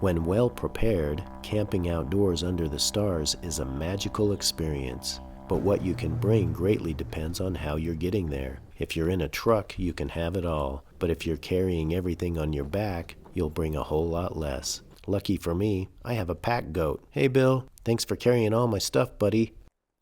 When well prepared, camping outdoors under the stars is a magical experience. But what you can bring greatly depends on how you're getting there. If you're in a truck, you can have it all. But if you're carrying everything on your back, you'll bring a whole lot less. Lucky for me, I have a pack goat. Hey Bill, thanks for carrying all my stuff, buddy.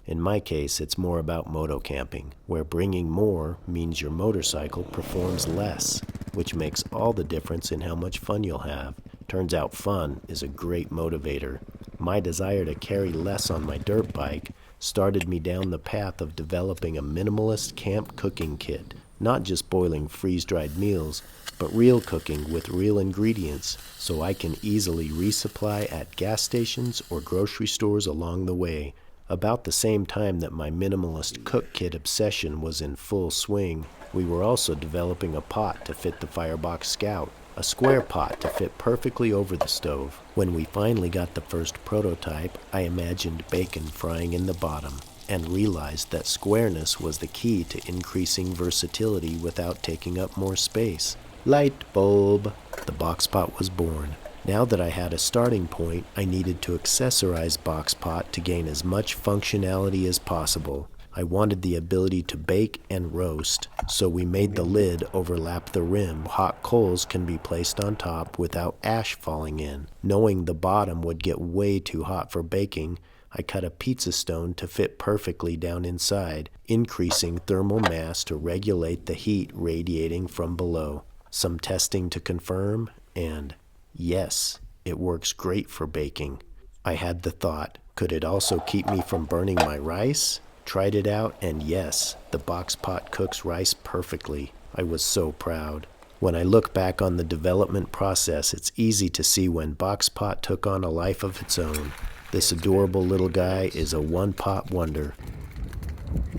In my case, it's more about moto-camping, where bringing more means your motorcycle performs less, which makes all the difference in how much fun you'll have. Turns out fun is a great motivator. My desire to carry less on my dirt bike started me down the path of developing a minimalist camp cooking kit. Not just boiling freeze-dried meals, but real cooking with real ingredients, so I can easily resupply at gas stations or grocery stores along the way. About the same time that my minimalist cook kit obsession was in full swing, we were also developing a pot to fit the Firebox Scout, a square pot to fit perfectly over the stove. When we finally got the first prototype, I imagined bacon frying in the bottom, and realized that squareness was the key to increasing versatility without taking up more space. Light bulb! The box pot was born. Now that I had a starting point, I needed to accessorize box pot to gain as much functionality as possible. I wanted the ability to bake and roast, so we made the lid overlap the rim. Hot coals can be placed on top without ash falling in. Knowing the bottom would get way too hot for baking, I cut a pizza stone to fit perfectly down inside, increasing thermal mass to regulate the heat radiating from below. Some testing to confirm, and yes, it works great for baking. I had the thought, could it also keep me from burning my rice? Tried it out, and yes, the box pot cooks rice perfectly. I was so proud. When I look back on the development process, it's easy to see when box pot took on a life of its own. This adorable little guy is a one-pot wonder.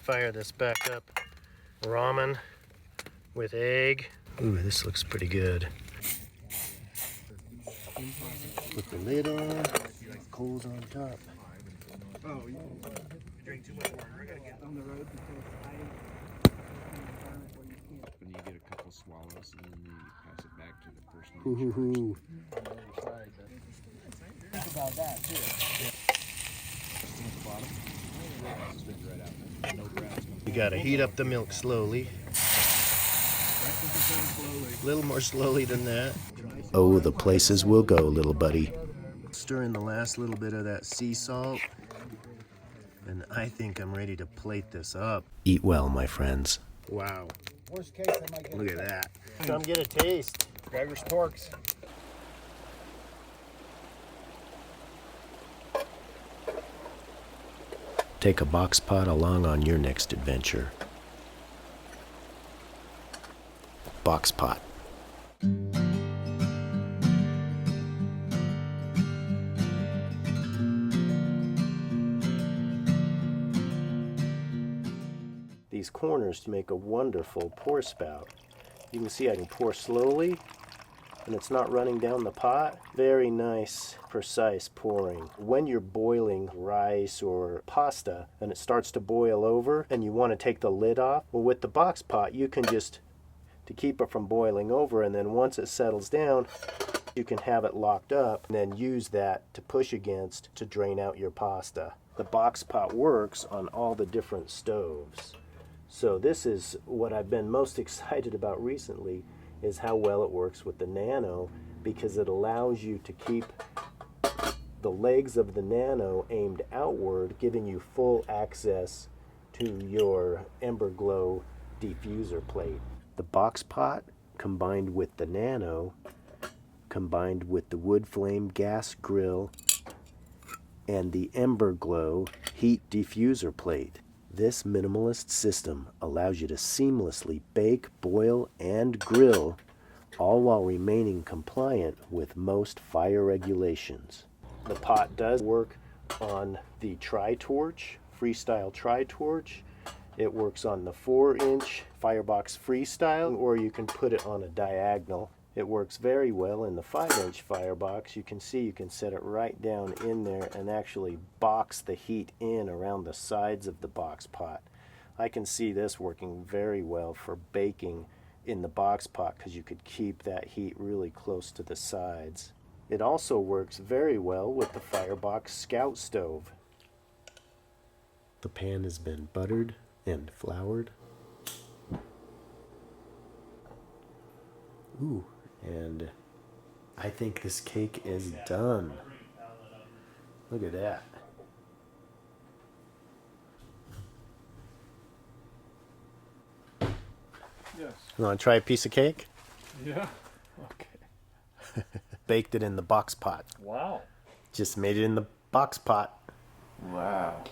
Fire this back up. Ramen with egg. Ooh, this looks pretty good. Put the lid on, coals on top. Oh, you drink too much water. I gotta get on the road When you get a couple swallows and then you pass it back to the person. Think about that too. You gotta heat up the milk slowly. A little more slowly than that. Oh, the places we'll go, little buddy. Stir in the last little bit of that sea salt. And I think I'm ready to plate this up. Eat well, my friends. Wow. Worst case, I might get Look at that. Come get a taste. Gregor's Torques. Take a box pot along on your next adventure. Box pot. These corners make a wonderful pour spout. You can see I can pour slowly and it's not running down the pot. Very nice, precise pouring. When you're boiling rice or pasta and it starts to boil over and you want to take the lid off, well, with the box pot you can just, to keep it from boiling over, and then once it settles down, you can have it locked up and then use that to push against to drain out your pasta. The box pot works on all the different stoves. So this is what I've been most excited about recently, is how well it works with the Nano, because it allows you to keep the legs of the Nano aimed outward, giving you full access to your Ember Glow diffuser plate. The box pot combined with the Nano, combined with the wood flame gas grill and the Ember Glow heat diffuser plate. This minimalist system allows you to seamlessly bake, boil, and grill, all while remaining compliant with most fire regulations. The pot does work on the Tri-Torch, Freestyle Tri-Torch. It works on the 4-inch Firebox Freestyle, or you can put it on a diagonal. It works very well in the 5-inch Firebox. You can see you can set it right down in there and actually box the heat in around the sides of the box pot. I can see this working very well for baking in the box pot because you could keep that heat really close to the sides. It also works very well with the Firebox Scout stove. The pan has been buttered and floured. Ooh, and I think this cake is done. Look at that. Yes. You want to try a piece of cake? Yeah. Okay. Baked it in the box pot. Wow. Just made it in the box pot. Wow.